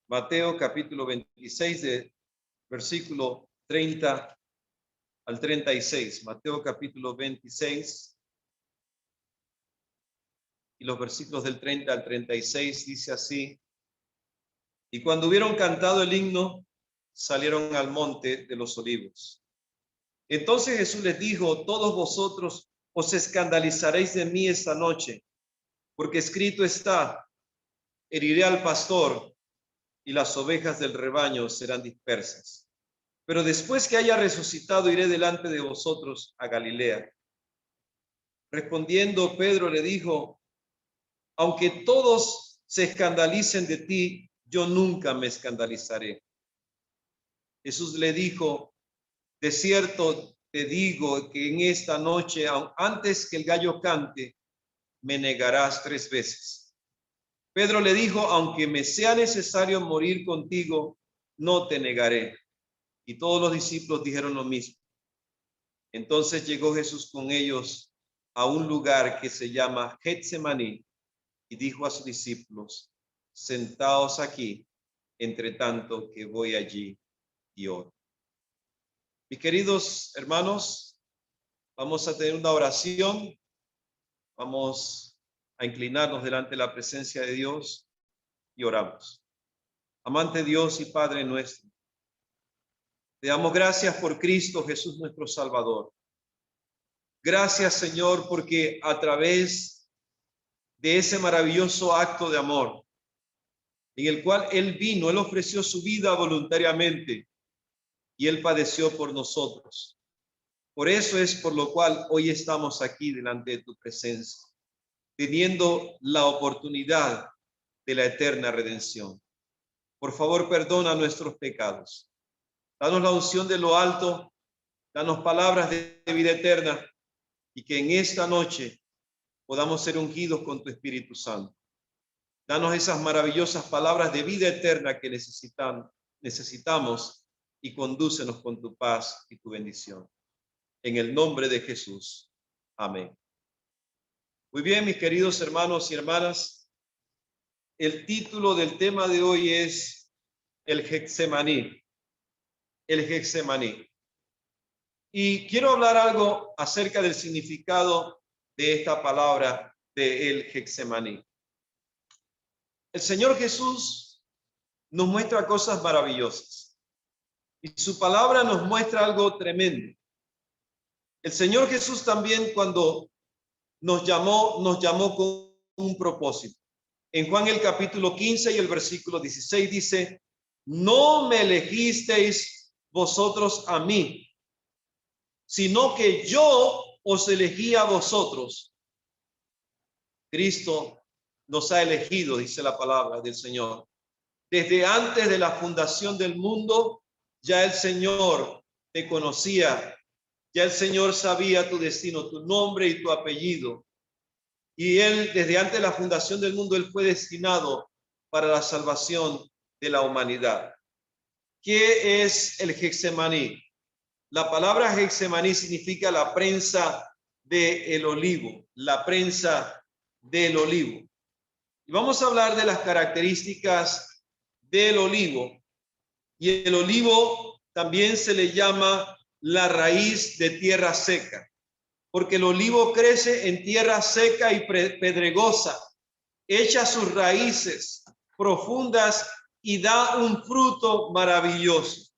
Mateo capítulo 26, de versículo 30 al 36. Mateo capítulo 26 y los versículos del 30 al 36 dice así: Y cuando hubieron cantado el himno, salieron al monte de los olivos. Entonces Jesús les dijo: todos vosotros os escandalizaréis de mí esta noche, porque escrito está: heriré al pastor y las ovejas del rebaño serán dispersas. Pero después que haya resucitado, iré delante de vosotros a Galilea. Respondiendo Pedro le dijo: aunque todos se escandalicen de ti, yo nunca me escandalizaré. Jesús le dijo: de cierto te digo que en esta noche, antes que el gallo cante, me negarás 3 veces. Pedro le dijo: aunque me sea necesario morir contigo, no te negaré. Y todos los discípulos dijeron lo mismo. Entonces llegó Jesús con ellos a un lugar que se llama Getsemaní y dijo a sus discípulos: sentaos aquí, entre tanto que voy allí y oro. Mis queridos hermanos, vamos a tener una oración. Vamos a inclinarnos delante de la presencia de Dios y oramos. Amante Dios y Padre nuestro, te damos gracias por Cristo Jesús nuestro Salvador. Gracias, Señor, porque a través de ese maravilloso acto de amor en el cual Él vino, Él ofreció su vida voluntariamente y Él padeció por nosotros. Por eso es por lo cual hoy estamos aquí delante de tu presencia, teniendo la oportunidad de la eterna redención. Por favor, perdona nuestros pecados. Danos la unción de lo alto, danos palabras de vida eterna y que en esta noche podamos ser ungidos con tu Espíritu Santo. Danos esas maravillosas palabras de vida eterna que necesitamos y condúcenos con tu paz y tu bendición. En el nombre de Jesús. Amén. Muy bien, mis queridos hermanos y hermanas, el título del tema de hoy es el Getsemaní. El Getsemaní. Y quiero hablar algo acerca del significado de esta palabra de el Getsemaní. El Señor Jesús nos muestra cosas maravillosas y su palabra nos muestra algo tremendo. El Señor Jesús también, cuando nos llamó con un propósito. En Juan el capítulo 15 y el versículo 16 dice: no me elegisteis vosotros a mí, sino que yo os elegí a vosotros. Cristo nos ha elegido, dice la palabra del Señor. Desde antes de la fundación del mundo, ya el Señor te conocía, ya el Señor sabía tu destino, tu nombre y tu apellido. Y Él, desde antes de la fundación del mundo, Él fue destinado para la salvación de la humanidad. ¿Qué es el Getsemaní? La palabra Getsemaní significa la prensa del olivo, la prensa del olivo. Y vamos a hablar de las características del olivo. Y el olivo también se le llama la raíz de tierra seca, porque el olivo crece en tierra seca y pedregosa, echa sus raíces profundas y da un fruto maravilloso.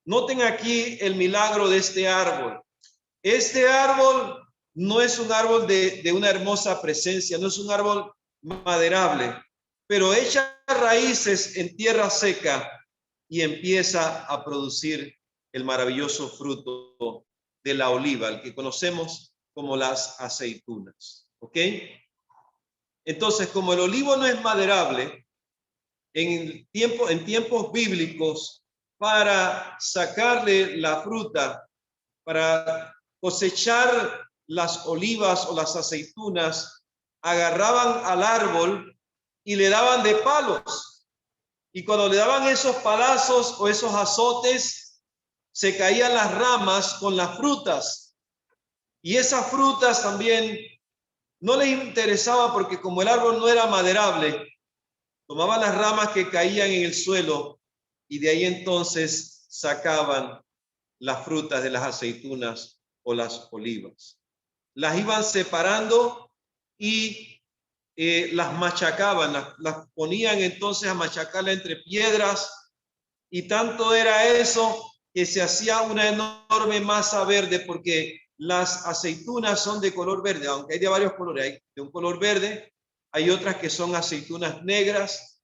Noten aquí el milagro de este árbol. Este árbol no es un árbol de una hermosa presencia, no es un árbol maderable, pero echa raíces en tierra seca y empieza a producir el maravilloso fruto de la oliva, el que conocemos como las aceitunas. ¿Ok? Entonces, como el olivo no es maderable, en tiempos bíblicos, para sacarle la fruta, para cosechar las olivas o las aceitunas, agarraban al árbol y le daban de palos. Y cuando le daban esos palazos o esos azotes, se caían las ramas con las frutas. Y esas frutas también no les interesaba, porque como el árbol no era maderable, Tomaban las ramas que caían en el suelo y de ahí entonces sacaban las frutas de las aceitunas o las olivas. Las iban separando y las machacaban, las ponían entonces a machacarla entre piedras, y tanto era eso que se hacía una enorme masa verde, porque las aceitunas son de color verde, aunque hay de varios colores, hay de un color verde, hay otras que son aceitunas negras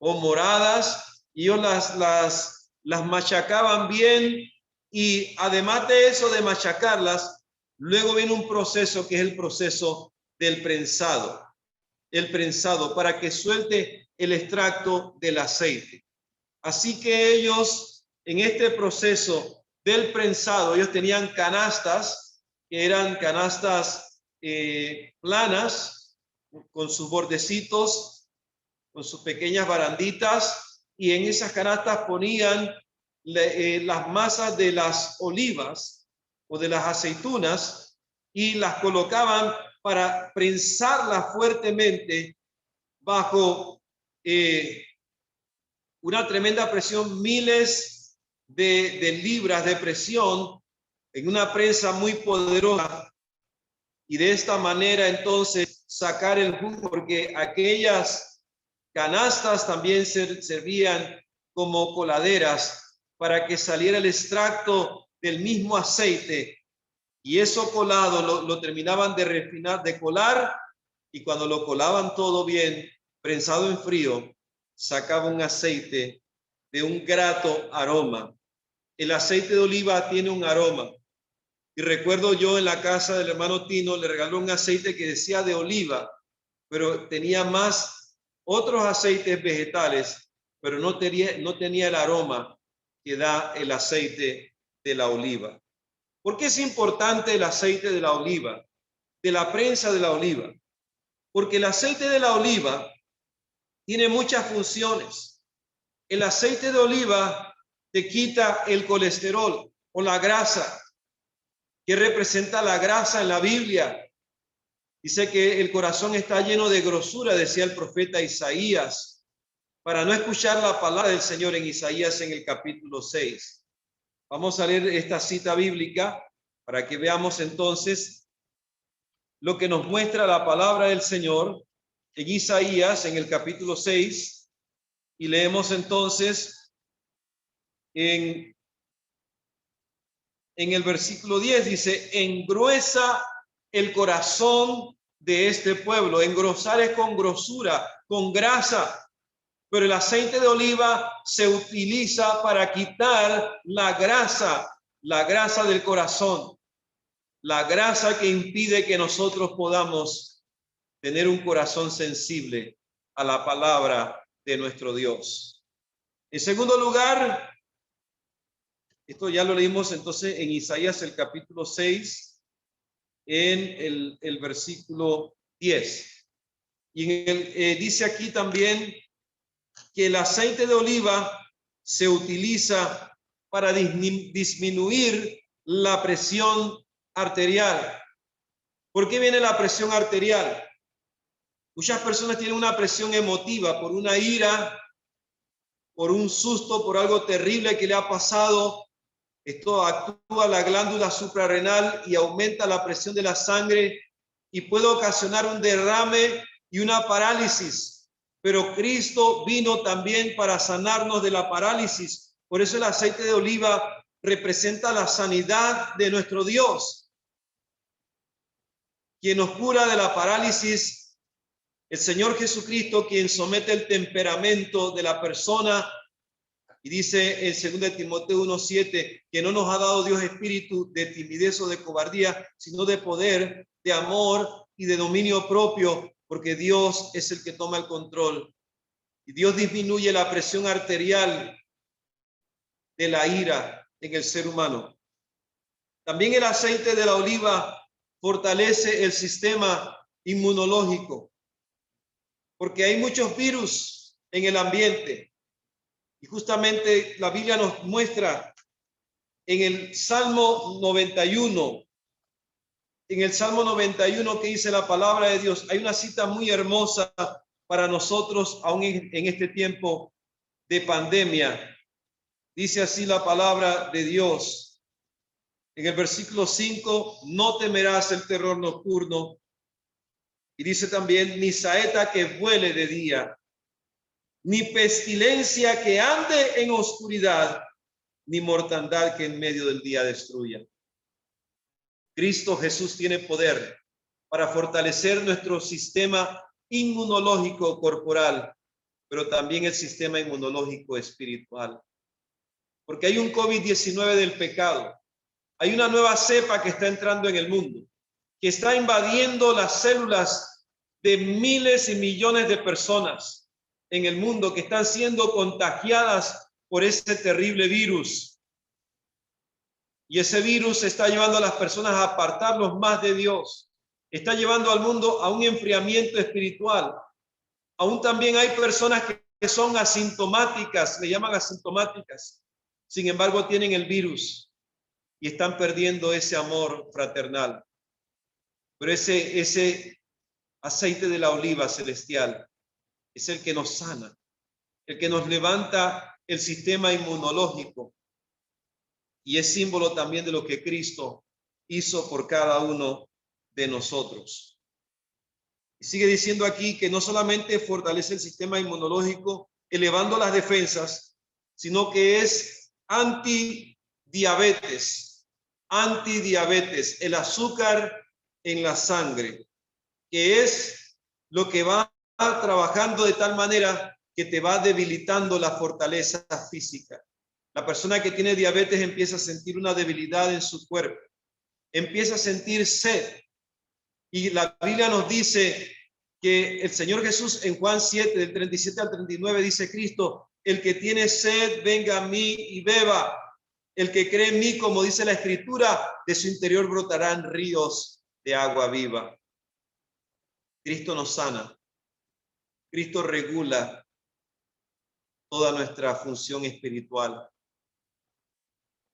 o moradas, y ellos las machacaban bien, y además de eso de machacarlas, luego viene un proceso que es el proceso del prensado. El prensado para que suelte el extracto del aceite. Así que ellos, en este proceso del prensado, ellos tenían canastas, que eran canastas planas, con sus bordecitos, con sus pequeñas baranditas, y en esas canastas ponían las masas de las olivas o de las aceitunas, y las colocaban para prensarla fuertemente bajo una tremenda presión, miles de libras de presión, en una prensa muy poderosa, y de esta manera entonces sacar el jugo, porque aquellas canastas también servían como coladeras para que saliera el extracto del mismo aceite. Y eso colado lo terminaban de refinar, de colar, y cuando lo colaban todo bien, prensado en frío, sacaba un aceite de un grato aroma. El aceite de oliva tiene un aroma. Y recuerdo yo en la casa del hermano Tino, le regaló un aceite que decía de oliva, pero tenía más otros aceites vegetales, pero no tenía el aroma que da el aceite de la oliva. ¿Por qué es importante el aceite de la oliva, de la prensa de la oliva? Porque el aceite de la oliva tiene muchas funciones. El aceite de oliva te quita el colesterol o la grasa. ¿Qué representa la grasa en la Biblia? Dice que el corazón está lleno de grosura, decía el profeta Isaías, para no escuchar la palabra del Señor en Isaías en el capítulo 6. Vamos a leer esta cita bíblica para que veamos entonces lo que nos muestra la palabra del Señor en Isaías en el capítulo 6, y leemos entonces en el versículo 10, dice: engruesa el corazón de este pueblo. Engrosar es con grosura, con grasa. Pero el aceite de oliva se utiliza para quitar la grasa del corazón, la grasa que impide que nosotros podamos tener un corazón sensible a la palabra de nuestro Dios. En segundo lugar, esto ya lo leímos entonces en Isaías el capítulo 6, en el versículo 10. Y dice aquí también que el aceite de oliva se utiliza para disminuir la presión arterial. ¿Por qué viene la presión arterial? Muchas personas tienen una presión emotiva por una ira, por un susto, por algo terrible que le ha pasado. Esto actúa la glándula suprarrenal y aumenta la presión de la sangre y puede ocasionar un derrame y una parálisis. Pero Cristo vino también para sanarnos de la parálisis. Por eso el aceite de oliva representa la sanidad de nuestro Dios, quien nos cura de la parálisis. El Señor Jesucristo, quien somete el temperamento de la persona. Y dice en 2 Timoteo 1:7 que no nos ha dado Dios espíritu de timidez o de cobardía, sino de poder, de amor y de dominio propio, porque Dios es el que toma el control. Y Dios disminuye la presión arterial de la ira en el ser humano. También el aceite de la oliva fortalece el sistema inmunológico, porque hay muchos virus en el ambiente. Y justamente la Biblia nos muestra en el Salmo 91, que dice la palabra de Dios. Hay una cita muy hermosa para nosotros, aún en este tiempo de pandemia. Dice así la palabra de Dios. En el versículo 5, no temerás el terror nocturno. Y dice también, ni saeta que vuele de día, ni pestilencia que ande en oscuridad, ni mortandad que en medio del día destruya. Cristo Jesús tiene poder para fortalecer nuestro sistema inmunológico corporal, pero también el sistema inmunológico espiritual. Porque hay un COVID-19 del pecado. Hay una nueva cepa que está entrando en el mundo, que está invadiendo las células de miles y millones de personas en el mundo que están siendo contagiadas por este terrible virus. Y ese virus está llevando a las personas a apartarlos más de Dios. Está llevando al mundo a un enfriamiento espiritual. Aún también hay personas que son asintomáticas, le llaman asintomáticas. Sin embargo, tienen el virus y están perdiendo ese amor fraternal. Pero ese aceite de la oliva celestial es el que nos sana, el que nos levanta el sistema inmunológico, y es símbolo también de lo que Cristo hizo por cada uno de nosotros. Y sigue diciendo aquí que no solamente fortalece el sistema inmunológico, elevando las defensas, sino que es antidiabetes, el azúcar en la sangre, que es lo que va trabajando de tal manera que te va debilitando la fortaleza física. La persona que tiene diabetes empieza a sentir una debilidad en su cuerpo, empieza a sentir sed. Y la Biblia nos dice que el Señor Jesús en Juan 7, del 37 al 39, dice Cristo, el que tiene sed, venga a mí y beba. El que cree en mí, como dice la Escritura, de su interior brotarán ríos de agua viva. Cristo nos sana. Cristo regula toda nuestra función espiritual.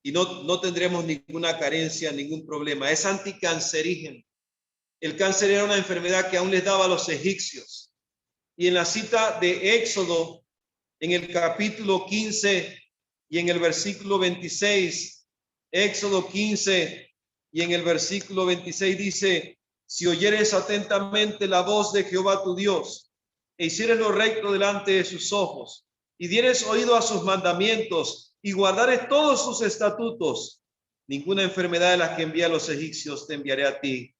Y no tendremos ninguna carencia, ningún problema. Es anticancerígeno. El cáncer era una enfermedad que aún les daba a los egipcios. Y en la cita de Éxodo, en el capítulo 15 y en el versículo 26, Éxodo 15 y en el versículo 26 dice, si oyeres atentamente la voz de Jehová tu Dios, e hicieres lo recto delante de sus ojos, y dieres oído a sus mandamientos, y guardares todos sus estatutos, ninguna enfermedad de las que envía a los egipcios te enviaré a ti,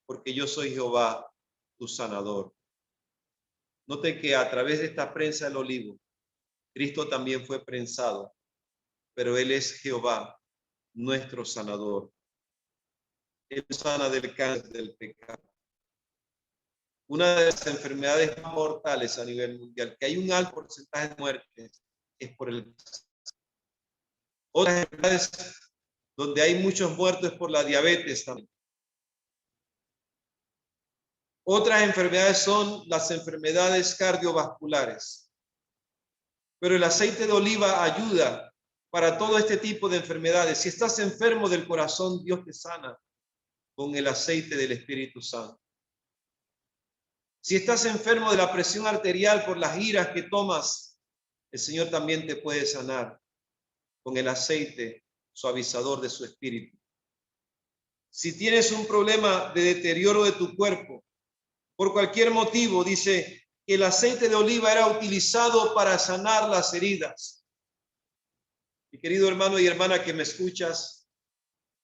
porque yo soy Jehová, tu sanador. Note que a través de esta prensa del olivo, Cristo también fue prensado, pero Él es Jehová, nuestro sanador. Él sana del cáncer, del pecado. Una de las enfermedades mortales a nivel mundial, que hay un alto porcentaje de muertes, es por el cáncer. Otras enfermedades donde hay muchos muertos es por la diabetes también. Otras enfermedades son las enfermedades cardiovasculares. Pero el aceite de oliva ayuda para todo este tipo de enfermedades. Si estás enfermo del corazón, Dios te sana con el aceite del Espíritu Santo. Si estás enfermo de la presión arterial por las giras que tomas, el Señor también te puede sanar con el aceite suavizador de su Espíritu. Si tienes un problema de deterioro de tu cuerpo, por cualquier motivo, dice que el aceite de oliva era utilizado para sanar las heridas. Mi querido hermano y hermana que me escuchas,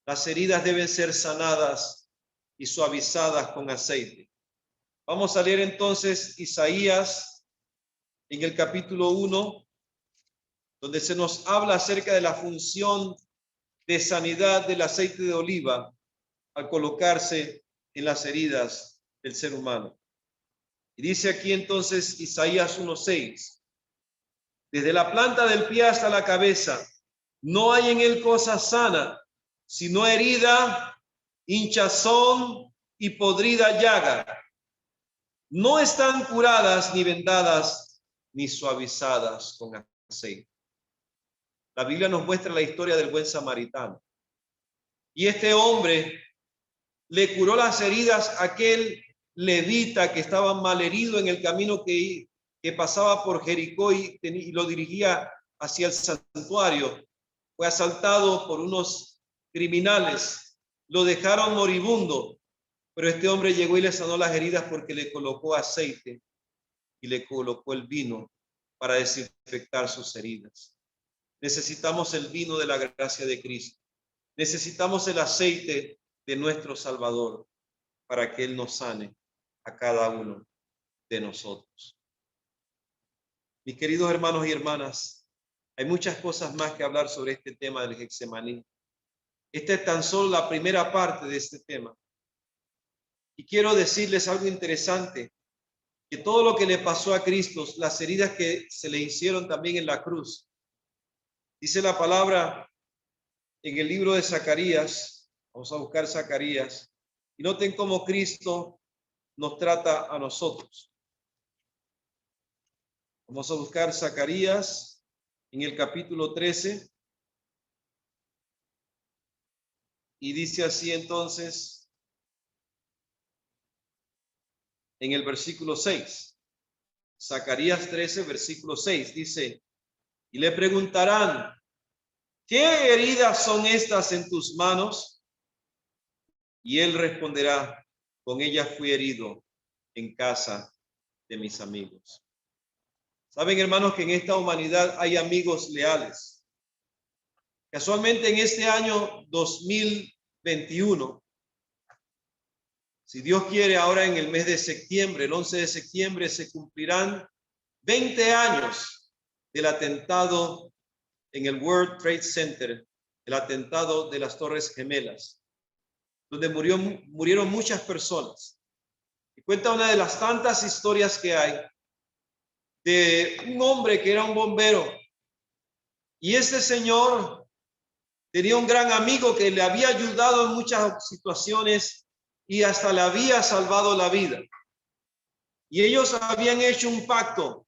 las heridas deben ser sanadas y suavizadas con aceite. Vamos a leer entonces Isaías en el capítulo 1, donde se nos habla acerca de la función de sanidad del aceite de oliva al colocarse en las heridas del ser humano. Y dice aquí entonces Isaías 1:6, desde la planta del pie hasta la cabeza, no hay en él cosa sana, sino herida, hinchazón y podrida llaga. No están curadas ni vendadas ni suavizadas con aceite. La Biblia nos muestra la historia del buen samaritano. Y este hombre le curó las heridas a aquel levita que estaba malherido en el camino que pasaba por Jericó y lo dirigía hacia el santuario, fue asaltado por unos criminales, lo dejaron moribundo, pero este hombre llegó y le sanó las heridas porque le colocó aceite y le colocó el vino para desinfectar sus heridas. Necesitamos el vino de la gracia de Cristo. Necesitamos el aceite de nuestro Salvador para que Él nos sane a cada uno de nosotros. Mis queridos hermanos y hermanas, hay muchas cosas más que hablar sobre este tema del Getsemaní. Esta es tan solo la primera parte de este tema. Y quiero decirles algo interesante, que todo lo que le pasó a Cristo, las heridas que se le hicieron también en la cruz, dice la palabra en el libro de Zacarías, vamos a buscar Zacarías, y noten cómo Cristo nos trata a nosotros. Vamos a buscar Zacarías en el capítulo 13, y dice así entonces, en el versículo 6, Zacarías 13, versículo 6, dice, y le preguntarán, ¿qué heridas son estas en tus manos? Y él responderá, con ellas fui herido en casa de mis amigos. Saben, hermanos, que en esta humanidad hay amigos leales. Casualmente en este año 2021, si Dios quiere, ahora en el mes de septiembre, el 11 de septiembre, se cumplirán 20 años del atentado en el World Trade Center, el atentado de las Torres Gemelas, donde murieron muchas personas. Y cuenta una de las tantas historias que hay de un hombre que era un bombero. Y este señor tenía un gran amigo que le había ayudado en muchas situaciones y hasta le había salvado la vida. Y ellos habían hecho un pacto.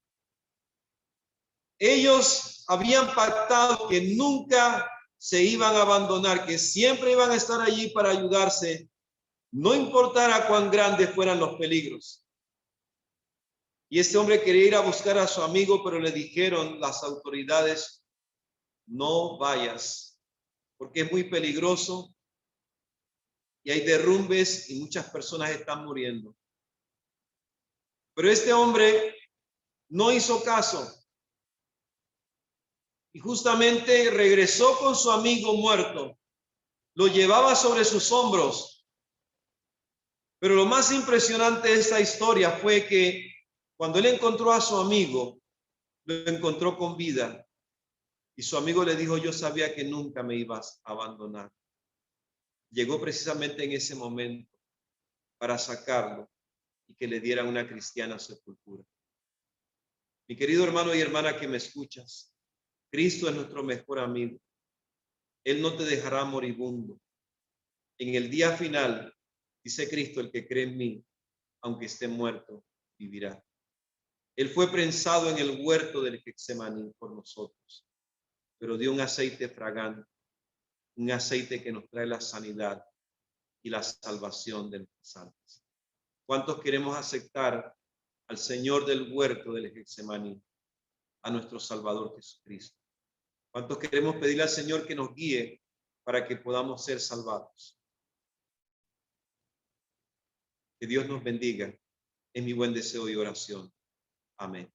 Ellos habían pactado que nunca se iban a abandonar, que siempre iban a estar allí para ayudarse, no importara cuán grandes fueran los peligros. Y este hombre quería ir a buscar a su amigo, pero le dijeron las autoridades, no vayas, porque es muy peligroso y hay derrumbes y muchas personas están muriendo. Pero este hombre no hizo caso y justamente regresó con su amigo muerto. Lo llevaba sobre sus hombros. Pero lo más impresionante de esta historia fue que cuando él encontró a su amigo, lo encontró con vida. Y su amigo le dijo, yo sabía que nunca me ibas a abandonar. Llegó precisamente en ese momento para sacarlo y que le dieran una cristiana sepultura. Mi querido hermano y hermana que me escuchas, Cristo es nuestro mejor amigo. Él no te dejará moribundo. En el día final, dice Cristo, el que cree en mí, aunque esté muerto, vivirá. Él fue prensado en el huerto del Getsemaní por nosotros, pero dio un aceite fragante, un aceite que nos trae la sanidad y la salvación de nuestras almas. ¿Cuántos queremos aceptar al Señor del huerto del Getsemaní, a nuestro Salvador Jesucristo? ¿Cuántos queremos pedirle al Señor que nos guíe para que podamos ser salvados? Que Dios nos bendiga. Es mi buen deseo y oración. Amén.